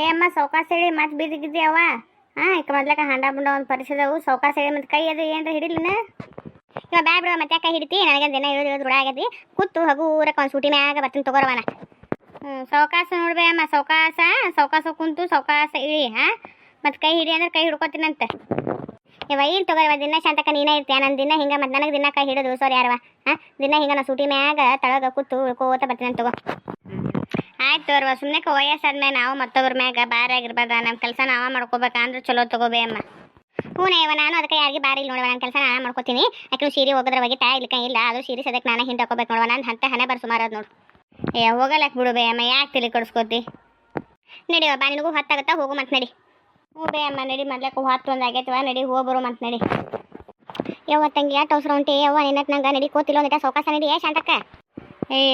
ಏ ಅಮ್ಮ ಸೌಕಾಸ ಹೇಳಿ ಮತ್ತೆ ಬಿದ್ದಿಗಿದ್ದೀಯವ. ಹಾಂ ಈಗ ಮೊದ್ಲಕ ಹಂಡ ಬುಂಡ ಒಂದು ಪರಿಸದವು ಸೌಕಾಸ ಹೇಳಿ ಮತ್ತೆ ಕೈ ಅದು ಏನ್ರ ಹಿಡಿಲಿನ ಇವಾಗ ಬ್ಯಾ ಬಿಡುವ ಮತ್ತೆ ಕೈ ಹಿಡಿತಿ ನನಗೆ ದಿನ ಇಳಿದು ರೂಢ ಆಗೈತಿ. ಕೂತು ಹಗುರಕ್ಕೆ ಒಂದು ಸೂಟಿ ಮ್ಯಾಗ ಬರ್ತೀನಿ ತಗೋರವನ. ಸೌಕಾಸ ನೋಡ್ಬೇ ಅಮ್ಮ ಸೌಕಾಸ ಕುಂತು ಸೌಕಾಸ ಇಳಿ. ಹಾಂ ಮತ್ತೆ ಕೈ ಹಿಡಿ ಅಂದ್ರೆ ಕೈ ಹಿಡ್ಕೊತೀನಂತೆ. ಇವ ಇಲ್ಲಿ ತಗೋರವ ದಿನ ಶಾಂತಕ ನೀನೇ ಇರ್ತೀಯ. ನನ್ನ ದಿನ ಹಿಂಗೆ ಮತ್ತು ನನಗೆ ದಿನ ಕೈ ಹಿಡಿದು ಸೋರಿ ಯಾರವ. ಹಾಂ ದಿನ ಹಿಂಗೆ ನಾ ಸೂಟಿ ಮ್ಯಾಗ ತಳಗ ಕೂತು ಉಳ್ಕೋತ ಬರ್ತೀನಿ ತಗೋ. ಆಯ್ತು ತೋರ್ವ ಸುಮ್ಮನೆ ವಯಸ್ಸಾದ್ಮೇಲೆ ನಾವು ಮತ್ತೊಬ್ಬರ ಮ್ಯಾಗ ಭಾರ ಆಗಿರ್ಬಾರ್ದ. ನಮ್ಮ ಕೆಲಸ ನಾವ ಮಾಡ್ಕೋಬೇಕಂದ್ರೆ ಚಲೋ ತಗೋಬೇ ಅಮ್ಮ. ಹ್ಞೂ ನಾನು ಅದಕ್ಕೆ ಯಾರಿಗೆ ಬಾರಿ ಇಲ್ಲ ನೋಡುವ. ನನ್ನ ಕೆಲಸ ನಾನು ಮಾಡ್ಕೋತೀನಿ. ಯಾಕೆ ಸೀರೆ ಹೋಗೋದ್ರ ಒಗಿತಾ ಇಲ್ಲಿಕ ಇಲ್ಲ ಅದು ಸೀರೆ ಸದಕ್ಕೆ ನಾನು ಹಿಂದೆ ಹಾಕೋಬೇಕು ನೋಡುವ. ನಾನು ಅಂತ ಹಣೆ ಬರ್ ಸುಮಾರು ಅದು ನೋಡು. ಹೋಗಲಕ್ಕೆ ಬಿಡು ಬೇ ಅಮ್ಮ ಯಾಕೆ ತಿಳಿ ಕೊಡಿಸ್ಕೋತಿ. ನಡಿವ ಬಾ ನಿನಗೂ ಹೊತ್ತಾಗುತ್ತಾ ಹೋಗು ಮತ್ತೆ ನಡಿ. ಹ್ಞೂ ಬೇ ಅಮ್ಮ ನಡಿ ಮೊದ್ಲಕ್ಕೆ ಹೊತ್ತು ಒಂದು ಆಗೈತವ ನಡಿ ಹೋಗ್ಬರು ಮತ್ತೆ ನಡಿ. ಯವ್ವ ತಂಗಿ ಯಾಕೆ ಅವಸರ ಉಂಟೆ ಯವ್ವ ನಿನ್ನಕ್ಕೆ ನಂಗೆ ನಡಿ ಕೋತಿಲ್ಲ ಒಂದಿಟ ಸೌಕಾಸ ನಡಿ ಶಾಂತಕ್ಕ.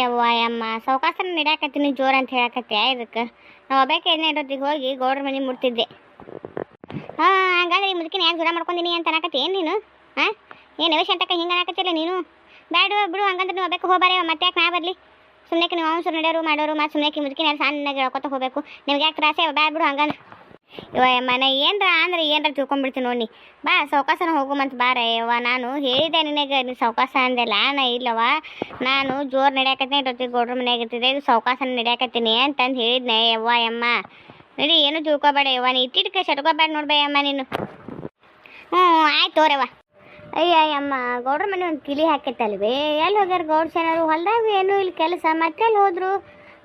ಯವ್ವ ಅಮ್ಮ ಸೌಕಾಸನ ನಡಿಯಾಕತ್ತೀನಿ ಜೋರು ಅಂತ ಹೇಳಕತ್ತೆ ಇದಕ್ಕೆ ನಾವು ಒಬ್ಬಾಕೆ ಎಣ್ಣೆಡೋದಿಗೆ ಹೋಗಿ ಗೌಡ್ರ ಮನೆ ಮುಟ್ತಿದ್ದೆ. ಹಾಂ ಹಂಗಾದ್ರೆ ಈ ಮುದುಕಿನ ಯಾಕೆ ಜೋರ ಮಾಡ್ಕೊಂಡಿನಿ ಅಂತ ಅನ್ನಕತ್ತೆ ಏನು ನೀನು. ಹಾಂ ಏನು ಶಾಂತಕ್ಕ ಹಿಂಗೆ ಅನ್ನಕತ್ತಿಲ್ಲ ನೀನು. ಬ್ಯಾಡ ಬಿಡು ಹಂಗಂದ್ರೆ ನೀವು ಒಬ್ಬಾಕೆ ಹೋಗ್ಬಾರೆ ಮತ್ತೆ ಯಾಕೆ ನಾ ಬರಲಿ. ಸುಮ್ಮನೆ ನೀವು ಅವಸರು ನಡೆಯೋರು ಮಾಡೋರು ಮತ್ತು ಸುಮ್ಮನೆ ಮುದುಕಿನ ಯಾರು ಸಣ್ಣಗೆ ಹೇಳ್ಕೊತ ಹೋಗಬೇಕು. ನಿಮ್ಗೆ ಯಾಕೆ ತ್ರಾಸೆ ಬ್ಯಾಡ ಬಿಡು ಹಂಗಂದ್ರೆ. ಇವ ಮನೆ ಏನರ ಅಂದ್ರೆ ಏನರ ತಿಳ್ಕೊಂಡ್ಬಿಡ್ತೀನಿ ನೋಡಿ. ಬಾ ಸೌಕಾಸನ ಹೋಗು ಮತ್ತು ಬಾರ ಯವ್ವ. ನಾನು ಹೇಳಿದೆ ನಿನಗೆ ನೀನು ಸೌಕಾಸ ಅಂದೆಲ್ಲ ನಾ ಇಲ್ಲವ ನಾನು ಜೋರು ನಡೆಯಾಕತ್ತೀನಿ ಇಟ್ಟೊತ್ತಿಗೆ ಗೌಡ್ರ ಮನೆಯಾಗ ಇರ್ತಿದ್ದೆ ಇದು ಸೌಕಾಸನ ನಡೆಯಾಕತ್ತೀನಿ ಅಂತಂದು ಹೇಳಿದ್ನೆ ಯವ್ವ ಅಮ್ಮ. ನಡಿ ಏನು ತಿಳ್ಕೊಬೇಡ ಯವ್ವ ನೀ ಇಟ್ಟಿಟ್ಕೆ ಸಟ್ಕೋಬೇಡ ನೋಡ್ಬೇ ಅಮ್ಮ ನೀನು. ಹ್ಞೂ ಆಯ್ತು ತೋರವ್ವ. ಅಯ್ಯಮ್ಮ ಗೌಡ್ರ ಮನೆ ಒಂದು ಕಿಲಿ ಹಾಕೈತಲ್ವೇ ಎಲ್ಲಿ ಹೋಗ್ಯಾರ ಗೌಡ್ರ ಸೇನಾರು ಹೊಲ್ದಾಗ ಏನೂ ಇಲ್ಲಿ ಕೆಲಸ ಮತ್ತೆ ಎಲ್ಲಿ ಹೋದ್ರು.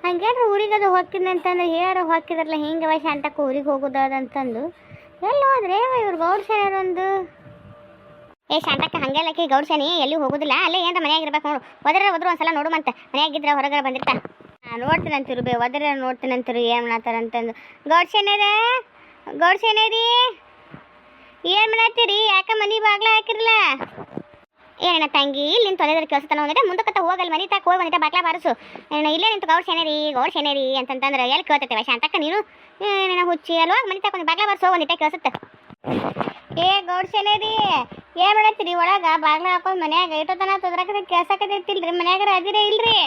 ಹಂಗೇನ್ರ ಊರಿಗೆ ಅದು ಹೋಗ್ತೀನಿ ಅಂತಂದ್ರೆ ಹೇಳಾರ ಹೋಗಿದ್ರಲ್ಲ ಹಿಂಗೆ ಶಾಂತಕ್ಕೆ ಊರಿಗೆ ಹೋಗೋದಂತಂದು ಎಲ್ಲಿ ಹೋದ್ರೆ ಇವ್ರು ಗೌಡ್ರ ಸೇನಾರು ಒಂದು. ಶಾಂತಕ್ಕ ಹಂಗೆಲ್ಲಕ್ಕೆ ಗೌಡ್ರ ಸೇನೆ ಎಲ್ಲಿ ಹೋಗೋದಿಲ್ಲ ಅಲ್ಲೇ ಏನರ ಮನೆಯಾಗ ಇರ್ಬೇಕು ನೋಡು. ಹೋದ್ರು ಒಂದ್ಸಲ ನೋಡು ಮತ್ತೆ ಮನೆಯಾಗಿದ್ರೆ ಹೊರಗಡೆ ಬಂದಿರ್ತಾ ನೋಡ್ತೀನಂತಿರು ಬೇ ಒದ್ರೆ ನೋಡ್ತೀನಂತಿರು ಏನು ಮಾಡತ್ತಾರಂತಂದು. ಗೌಡ್ರ ಸೇನೇರಿ ಏನು ಮಾಡತ್ತೀರಿ ಯಾಕೆ ಮನೆ ಬಾಗ್ಲ ಹಾಕಿರಲ್ಲ. ಏನ ತಂಗಿ ಇಲ್ಲಿ ನಿಂತು ತೊಲೆದ್ರೆ ಕೆಲಸತನ ಒಂದಿಟ ಮುಂದಕ್ಕೆ ಹೋಗಲ್ಲ ಮನೆ ತಾಕ ಹೋಗಿ ಒಂದಿಟ ಬಾಗ್ಲ ಬಾರಿಸು. ಇಲ್ಲೇ ನಿಂತು ಗೌಡ್ರ ಸೇನೇರಿ ಅಂತಂದ್ರೆ ಎಲ್ಲಿ ಕೇಳ್ತೈತೆ ಶಾಂತಕ್ಕ ನೀನು ಏನ ಹುಚ್ಚಿ ಅಲ್ವಾ ಮನೆ ತಾಕ ಒಂದು ಬಾಗ್ಲ ಬಾರಿಸೋ ಒಂದಿಟ ಕೇಳಿಸುತ್ತೆ. ಗೌಡ್ರ ಸೇನೇರಿ ಏನು ಮಾಡತ್ತೀರಿ ಒಳಗೆ ಬಾಗ್ಲ ಹಾಕೊಂಡು ಮನ್ಯಾಗ ಇಟ್ಟೋತನ ತೊದ್ರಾಕ ಕೇಳ್ಸಕತ್ತೈತಿಲ್ರಿ ಮನ್ಯಾಗಾರ ಅದಿರೇ ಇಲ್ರಿ.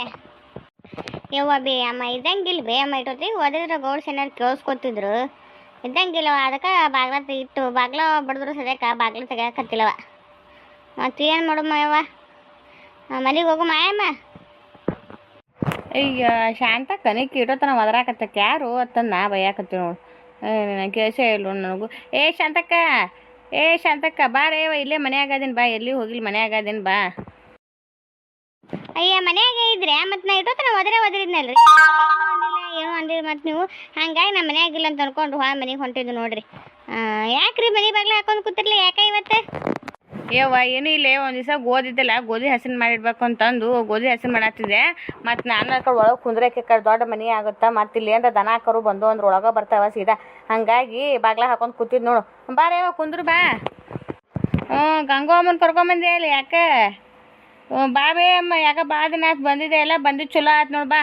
ಯವ್ವ ಬೇ ಅಮ್ಮ ಇದ್ದಂಗಿಲ್ಲ ಬೇ ಅಮ್ಮ ಇಟ್ಟೋತ್ರಿಗೆ ಓದಿದ್ರೆ ಗೌಡ್ರ ಸೇನಾರು ಕೇಳಿಸ್ಕೊತಿದ್ರು ಇದ್ದಂಗಿಲ್ಲ ಅದಕ್ಕೆ ಬಾಗ್ಲ ಇಟ್ಟು ಬಾಗ್ಲ ಬಡಿದ್ರು ಸದ್ಯಕ್ಕೆ ಬಾಗ್ಲ ತೆಗಿಯಕತ್ತಿಲ್ಲವ. ಮತ್ತು ಏನು ಮಾಡಮ್ಮ ಯವ್ವ ಮನೆಗೆ ಹೋಗು ಮಾಯಮ್ಮ. ಈಗ ಶಾಂತಕ್ಕ ಕನಿಕ್ ಇಡೋತನ ಒದರಾಕತ್ತಕ್ಕೆ ಯಾರು ಅಂತಂದು ನಾ ಬೈಯಾಕತ್ತೀವಿ ನೋಡು. ಕೆಲಸ ಇಲ್ಲ ನನಗೂ. ಶಾಂತಕ್ಕ ಬಾ ರೇವ ಇಲ್ಲೇ ಮನೆಯಾಗದೀನಿ ಬಾ ಎಲ್ಲಿ ಹೋಗಿಲ್ಲ ಮನೆಯಾಗದೀನಿ ಬಾ. ಮನ್ಯಾಗ ಇದ್ರೆ ಮತ್ತು ನಾ ಇಟ್ಟೋತನ ಒದರಿದ್ನಲ್ರಿ ಏನು ಅಂದಿರಿ ಮತ್ತು ನೀವು ಹಂಗಾಗಿ ನಮ್ಮ ಮನ್ಯಾಗಿಲ್ಲ ಅಂತ ಅನ್ಕೊಂಡು ಮನೆಗೆ ಹೊಂಟಿದ್ದು ನೋಡ್ರಿ. ಯಾಕ್ರಿ ಮನೆ ಬಾಗ್ಲ ಹಾಕೊಂಡು ಕೂತಿರ್ಲಿ ಯಾಕೆ ಇವತ್ತು. ಯವ್ವ ಏನೂ ಇಲ್ಲ ಒಂದು ದಿವಸ ಗೋದಿದ್ದಲ್ಲ ಗೋಧಿ ಹಸನ್ ಮಾಡಿಡ್ಬೇಕು ಅಂತಂದು ಗೋಧಿ ಹಸನ್ ಮಾಡತ್ತಿದ್ದೆ. ಮತ್ತು ನಾನು ಕಡೆ ಒಳಗೆ ಕುಂದ್ರಕ್ಕೆ ಕಡೆ ದೊಡ್ಡ ಮನೆ ಆಗುತ್ತಾ ಮತ್ತು ಇಲ್ಲಿ ಏನಾರ ದನ ಕರು ಬಂದು ಅಂದ್ರೆ ಒಳಗೆ ಬರ್ತಾವ ಸೀದಾ ಹಂಗಾಗಿ ಬಾಗ್ಲ ಹಾಕೊಂಡು ಕೂತಿದ್ದು ನೋಡು. ಬಾರೇವ ಕುಂದ್ರು ಬಾ. ಗಂಗಮ್ಮನ ಕರ್ಕೊಂಬಂದೆ ಅಲ್ಲಿ ಯಾಕೆ ಬಾ ಬೇ ಅಮ್ಮ ಯಾಕೆ ಭಾಳ ದಿನ ಆಯ್ತು ಬಂದಿದೆ ಎಲ್ಲ ಬಂದಿದ್ದು ಚಲೋ ಆಯ್ತು ನೋಡು ಬಾ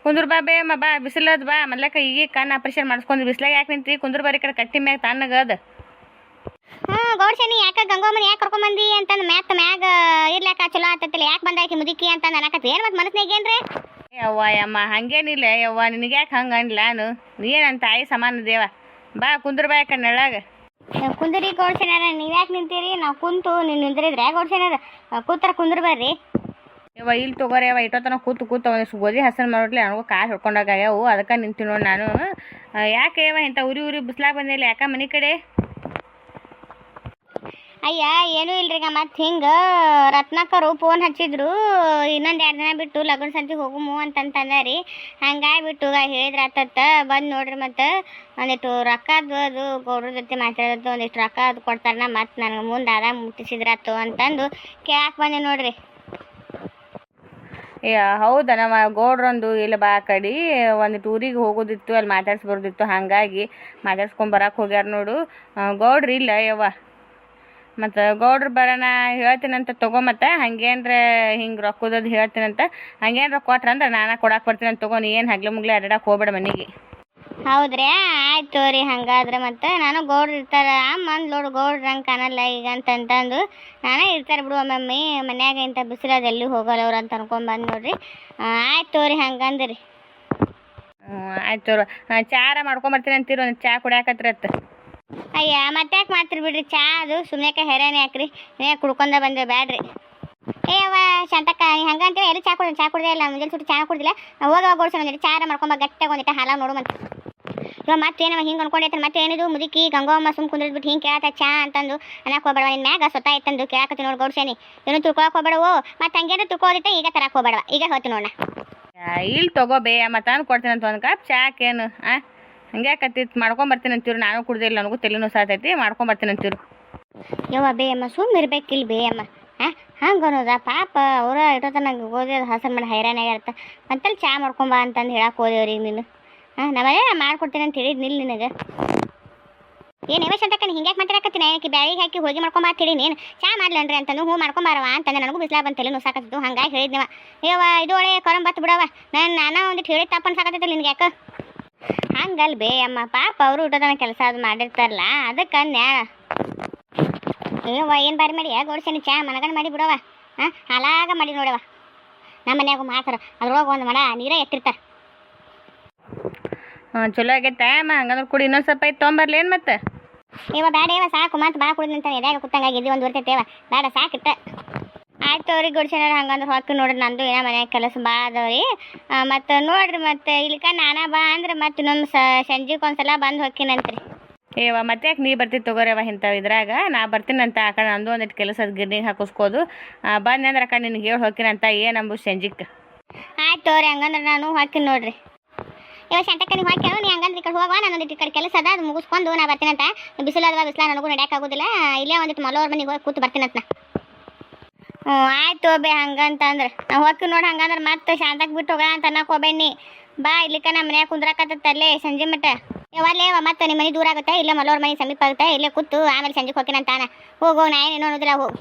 ಕುಂದ್ರು ಬಾ ಬೇ ಅಮ್ಮ ಬಾ ಬಿಸಿಲದ ಬಾ ಮೊದ್ಲಕ್ಕ ಈಗ ಕಣ್ಣು ಆಪ್ರೇಷನ್ ಮಾಡಿಸ್ಕೊಂಡು ಬಿಸ್ಲಾಗ ಯಾಕೆ ನಿಂತಿ ಕುಂದ್ರು ಬಾರಿ ಕಡೆ ಕಟ್ಟಿ ಮ್ಯಾಗ ತಣ್ಣಗದ. ಗೌಡ್ರ ಸೇನಿ ಯಾಕೆ ಗಂಗಮ್ಮನ ಯಾಕೆ ಕರ್ಕೊಂಬಂದಿ ಅಂತಂದು ಮ್ಯಾಗ ಇರ್ಲಾಕ ಚಲೋ ಆತತಿಲ್ಲ ಯಾಕೆ ಬಂದಾಕಿ ಮುದುಕಿ ಅಂತ ಅನ್ನಕತ್ತಿ ಏನು ಮತ್ತು ಮನಸ್ನಾಗ ಏನ್ರಿ. ಯವ್ವ ಅಮ್ಮ ಹಂಗೇನಿಲ್ಲ ಯವ್ವ ನಿನಗೆ ಯಾಕೆ ಹಂಗೆ ಅನ್ಲ ನಾನು ಏನಂತ ತಾಯಿ ಸಮಾನ ದೇವ ಬಾ ಕುಂದ್ರ ಬಾ ಯಾಕೆ ನೆಳಾಗ ಕುಂದ್ರಿ ಗೌಡ್ರ ಸೇನಾರ ನೀವು ಯಾಕೆ ನಿಂತೀರಿ ನಾವು ಕುಂತು ನೀವು ನಿಂದ್ರಿದ್ರೆ ಗೌಡ್ರ ಸೇನಾರ ಕೂತಾರ ಕುಂದ್ರ ಬರ್ರಿ. ಯವ್ವ ಇಲ್ಲಿ ತಗೋರಿ ಯವ್ವ ಇಟ್ಟೋತನ ಕೂತು ಒಂದಿಷ್ಟು ಗೋಧಿ ಹಸನ್ ಮಾಡ್ಲಿ ನನಗೂ ಕಾಲು ಹಿಡ್ಕೊಂಡಾಗ್ಯಾವು ಅದಕ್ಕೆ ನಿಂತೀನಿ ನೋಡಿ ನಾನು. ಯಾಕೆ ಯವ್ವ ಇಂಥ ಉರಿ ಬಿಸ್ಲಾಗ ಬಂದಿಲ್ಲ ಯಾಕೆ ಮನೆ ಕಡೆ. ಏನೂ ಇಲ್ರಿ ಮತ್ತು ಹಿಂಗೆ ರತ್ನಾಕರು ಫೋನ್ ಹಚ್ಚಿದ್ರು ಇನ್ನೊಂದು 2 ದಿನ ಬಿಟ್ಟು ಲಗ್ನ ಸಂತಿಗೆ ಹೋಗುಮು ಅಂತಂತಂದಾರಿ. ಹಂಗಾಗಿ ಬಿಟ್ಟು ಹೇಳಿದ್ರ ಆತತ್ತ ಬಂದು ನೋಡ್ರಿ ಮತ್ತು ಒಂದಿಷ್ಟು ರೊಕ್ಕದ್ದು ಅದು ಗೌಡ್ರ ಜೊತೆ ಮಾತಾಡೋದು ಒಂದಿಷ್ಟು ರೊಕ್ಕ ಅದು ಕೊಡ್ತಾರನ ಮತ್ತು ನನಗೆ ಮುಂದೆ ಆದಾಗ ಮುಟ್ಟಿಸಿದ್ರಾತು ಅಂತಂದು ಕೇಳಕ್ಕೆ ಬಂದೆ ನೋಡ್ರಿ. ಹೌದಾ ನಮ್ಮ ಗೌಡ್ರಂದು ಇಲ್ಲ ಬಾ ಕಡೆ ಒಂದಿಟ್ಟು ಊರಿಗೆ ಹೋಗೋದಿತ್ತು ಅಲ್ಲಿ ಮಾತಾಡ್ಸ್ಬಾರ್ದಿತ್ತು ಹಾಗಾಗಿ ಮಾತಾಡ್ಸ್ಕೊಂಬರಕ್ಕೆ ಹೋಗ್ಯಾರ ನೋಡು. ಗೌಡ್ರು ಇಲ್ಲ ಯವ್ವ ಮತ್ತು ಗೌಡ್ರು ಬರೋಣ ಹೇಳ್ತೀನಂತ ತಗೋ ಮತ್ತು ಹಂಗೇನ್ರ ಹಿಂಗೆ ರೊಕ್ಕದದು ಹೇಳ್ತೀನಂತ ಹಂಗೇನ್ರ ಕೊಟ್ರ ಅಂದ್ರೆ ನಾನು ಕೊಡಕ್ಕೆ ಬರ್ತೀನಿ ಅಂತ ತಗೋ. ನೀ ಏನು ಹಗ್ಲು ಮುಗ್ಲಿ ಅಡ್ಡಾಡಕ್ಕೆ ಹೋಗ್ಬೇಡ ಮನೆಗೆ. ಹೌದ್ರಿ ಆಯ್ತು ರೀ ಹಂಗಾದ್ರೆ ಮತ್ತು ನಾನು ಗೌಡ್ರು ಇರ್ತಾರ ಅಮ್ಮಂದು ನೋಡು ಗೌಡ್ರು ಹಂಗೆ ಕಾಣಲ್ಲ ಈಗ ಅಂತಂದು ನಾನೇ ಇರ್ತಾರೆ ಬಿಡು ಒಮ್ಮೊಮ್ಮೆ ಮನ್ಯಾಗ ಇಂಥ ಬಿಸಿಲದು ಎಲ್ಲಿ ಹೋಗಲ್ಲ ಅವ್ರು ಅಂತ ಅನ್ಕೊಂಬಂದು ನೋಡ್ರಿ. ಆಯ್ತು ರೀ ಹಂಗಂದ್ರಿ. ಆಯ್ತು ಚಾರ ಮಾಡ್ಕೊಂಬರ್ತೀನಿ ಅಂತೀರಿ, ಒಂದು ಚಾ ಕುಡಿಯಾಕತ್ರತ್ತ. ಅಯ್ಯ ಮತ್ತೆ ಯಾಕೆ ಮಾಡ್ತೀರಿ ಬಿಡ್ರಿ ಚಾ, ಅದು ಸುಮ್ಮನೆ ಹೆರೇನೆ ಯಾಕ್ರಿ, ಕುಡ್ಕೊಂಡ ಬಂದ್ರೆ ಬ್ಯಾಡ್ರಿ. ಅವ್ವ ಶಾಂತಕ್ಕ ನೀ ಹಂಗಂತೇಳಿ ಎಲ್ಲಿ ಚಾ ಕುಡ್ದೆ ಇಲ್ಲ, ಮುಂಜಾನೆ ಸುಟ್ಟು ಚಾ ಕುಡ್ದಿಲ್ಲ, ಹೋಗಿ ಗೋಡ್ಸೋಣ ಒಂದಿಟ್ಟು ಚಾರ ಮಾಡ್ಕೊಂಬ ಗಟ್ಟಾಗ ಒಂದಿಟ್ಟು ಹಾಲಾಗ ನೋಡು ಮತ್ತೆ. ಇವಾಗ ಮತ್ತೇನವ ಹಿಂಗೆ ಅನ್ಕೊಂಡೈತೆ, ಮತ್ತೆ ಏನಿದು ಮುದುಕಿ ಗಂಗಮ್ಮ ಸುಮ್ ಕುಂದ್ರದ್ಬಿಟ್ಟು ಹಿಂಗೆ ಕೇಳತ್ತ ಚಾ ಅಂತಂದು ಅನ್ನಕ್ಕೆ ಹೋಗ್ಬೇಡವ, ನಿನ್ನ ಮ್ಯಾಗ ಸ್ವತಃ ಇತ್ತಂದು ಕೇಳಕತ್ತಿ ನೋಡಿ ಗೌಡ್ಸೇನಿ, ಏನು ತಿಳ್ಕೊಳಕ್ಕೆ ಹೋಗ್ಬೇಡವು, ಮತ್ತೆ ಹಂಗೇನು ತಿಳ್ಕೋದಿತ್ತೆ ಈಗ ತರಕ್ಕೆ ಹೋಗ್ಬೇಡವ, ಈಗ ಹೇಳ್ತೀನಿ ನೋಡ. ಇಲ್ಲಿ ತಗೋಬೇ ಮತ್ತು ತಂದು ಕೊಡ್ತೀನಿ ಅಂತ ಒಂದು ಕಪ್ ಚಾಕೇನು ಹಂಗೆ ಕತ್ತಿತ್ತು ಮಾಡ್ಕೊಂಬರ್ತೀನಿ ಅಂತೀರು, ನಾನು ಕುಡ್ದಿಲ್ಲ, ನನಗೂ ತಲೆನೂ ಸಾತೈತಿ, ಮಾಡ್ಕೊಂಬರ್ತೀನಿ ಅಂತೀರು. ಯವ್ವ ಬೇ ಅಮ್ಮ ಸುಮ್ಮ ಇರ್ಬೇಕಿಲ್ಲ ಬೇ ಅಮ್ಮ, ಹಂಗೆ ಅನ್ನೋದ ಪಾಪ ಅವರ ಇಟ್ಟೋತ ನಂಗೆ ಓದಿದ ಹಸರು ಮಾಡಿ ಹೈರಾಣಾಗ ಇರ್ತ ಅಂತಲ್ಲಿ ಚಾ ಮಾಡ್ಕೊಂಬ ಅಂತಂದು ಹೇಳಕ್ಕೆ ಹೋದೇವ್ರಿಗೆ ನೀನು. ನಮ್ಮನೆ ಮಾಡ್ಕೊಡ್ತೀನಿ ಅಂತ ಹೇಳಿದ್ ನಿಲ್ಲ ನಿನಗೆ. ಏನು ಯಾವ ಶಂತಕ್ಕ ಹಿಂಗೆ ಮಾತಾಡಕತ್ತೀನಿ, ಏನಕ್ಕೆ ಬ್ಯಾಳಿಗೆ ಹಾಕಿ ಹೋಗಿ ಮಾಡ್ಕೊಂಬ ಅಂತ ಹೇಳಿ ನೀನು ಚಾ ಮಾಡ್ಲನ್ರಿ ಅಂತಂದು ಹ್ಞೂ ಮಾಡ್ಕೊಂಬಾರವ ಅಂತಂದ್ರೆ ನನಗೂ ಬಿಸ್ಲಾ ಬಂದು ತಲೆ ನುಸಾಕತ್ತಿತ್ತು, ಹಂಗಾಗಿ ಹೇಳಿದ್ನವ. ಯವ್ವ ಇದು ಒಳ್ಳೆ ಕೊರಂಬತ್ತು ಬಿಡವ, ನಾನು ಒಂದಿಟ್ಟು ಹೇಳಿದ ತಪ್ಪನ್ನು ಸಾಕತ್ತೈತಿಲ್ಲ ನಿನ್ಗೆ ಯಾಕೆ. ಹಂಗಲ್ ಬೇ ಅಮ್ಮ ಪಾಪ ಅವರು ಊಟದನ ಕೆಲಸ ಅದು ಮಾಡಿರ್ತಾರಲ್ಲ ಅದಕ್ಕೆ ನ್ಯಾಯ. ಏವ್ವ ಏನು ಬಾರಿ ಮಾಡಿ ಗೋಡ್ಸೇನಿ ಚಾ ಮನಗಂಡು ಮಾಡಿ ಬಿಡವ, ಹಾಲಾಗ ಮಾಡಿ ನೋಡವ, ನಮ್ಮ ಮನ್ಯಾಗ ಮಾಡ್ತಾರ ಅದ್ರೊಳಗೆ ಒಂದು ಮಡ ನೀರೇ ಎತ್ತಿರ್ತಾರೆ. ಚಲೋ ಆಗೈತೆ ಅಮ್ಮ, ಹಂಗಂದ್ರೆ ಕುಡಿ ಇನ್ನೊಂದು ಸ್ವಲ್ಪ ಐತೆ ತೊಗೊಂಬರ್ಲಿ ಏನು ಮತ್ತೆ. ಇವ ಬೇಡ ಇವ ಸಾಕು ಮತ್ತೆ ಭಾಳ ಕುಡಿದಂತ ಎದ್ಯಾಗ ಕೂತಂಗಾಗಿದ್ದು ಒಂದು ಬರ್ತೈತೇವ ಬೇಡ ಸಾಕಿಟ್ಟ. ಆಯ್ತು ಅವ್ರಿಗೆ ಗುಡ್ಸೇನಾರ ಹಂಗಂದ್ರೆ ಹೊಕ್ಕಿ ನೋಡ್ರಿ, ನಂದು ಏನೋ ಮನ್ಯಾಗ ಕೆಲಸ ಭಾಳ ಅದಾವ್ರಿ, ಮತ್ತು ನೋಡ್ರಿ ಮತ್ತೆ ಇಲ್ಲಿಕ ನಾನಾ ಬಾ ಅಂದ್ರೆ ಮತ್ತೆ ಇನ್ನೊಂದು ಸಂಜೆಗೆ ಒಂದ್ಸಲ ಬಂದು ಹೊಕ್ಕಿನಂತ್ರಿ. ಮತ್ತೆ ಯಾಕೆ ನೀ ಬರ್ತಿತ್ತು ತಗೋರವ ಇಂಥವು ಇದ್ರಾಗ, ನಾ ಬರ್ತೀನಂತ ಆ ಕಡೆ ನಂದು ಒಂದಿಟ್ಟು ಕೆಲಸ ಗಿರ್ನಿಗೆ ಹಾಕಿಸ್ಕೋದು ಬಂದೆ ಅಂದ್ರೆ ಆ ಕಡೆ ನಿನ್ಗೆ ಹೇಳಿ ಹೋಗ್ತೀನಂತ ಏನಂಬು ಸಂಜಿಕ್ಕೆ. ಆಯ್ತು ಅವ್ರಿ ಹಂಗಂದ್ರೆ ನಾನು ಹಾಕಿನಿ ನೋಡ್ರಿ. ಇವಾಗ ಶಂತಕ್ಕ ನೀವು ಹಾಕಿ ನೀ ಹಂಗಂದ್ರೆ ಈ ಕಡೆ ಹೋಗುವ, ನಾನು ಈ ಕಡೆ ಕೆಲಸ ಅದ ಅದು ಮುಗಿಸ್ಕೊಂಡು ನಾ ಬರ್ತೀನಂತ. ಬಿಸಿಲದ ನನಗೂ ನಡೆಯೋಕ್ಕಾಗೋದಿಲ್ಲ, ಇಲ್ಲೇ ಒಂದಿಟ್ಟು ಮಲೋರ್ ಮನೆಗೆ ಹೋಗಿ ಕೂತು ಬರ್ತೀನಂತ. ಹ್ಞೂ ಆಯ್ತು ಬೇ ಹಂಗಂತಂದ್ರೆ ನಾವು ಹೋಗ್ತೀವಿ ನೋಡಿ, ಹಂಗಂದ್ರೆ ಮತ್ತೆ ಶಾಂತಕ್ಕೆ ಬಿಟ್ಟು ಹೋಗೋಣ ಅಂತ ಅನ್ನಕ್ಕೆ ಹೋಗ್ಬೇಡಿ ಬಾ, ಇಲ್ಲಿಕ ನಮ್ಮ ಮನ್ಯಾಗ ಕುಂದ್ರಾಕತ್ತಲ್ಲೇ ಸಂಜೆ ಮಟ್ಟ. ಯಾವಲ್ಲೇವ ಮತ್ತೆ ನಿಮ್ಮ ಮನೆ ದೂರ ಆಗುತ್ತೆ, ಇಲ್ಲೇ ಮಲೋರ್ ಮನೆ ಸಮೀಪ ಆಗುತ್ತೆ, ಇಲ್ಲೇ ಕೂತು ಆಮೇಲೆ ಸಂಜೆಗೆ ಹೋಗ್ತೀನಂತಾನ. ಹೋಗು ನಾ ಏನು ಅನ್ನೋದಿಲ್ಲ ಹೋಗು.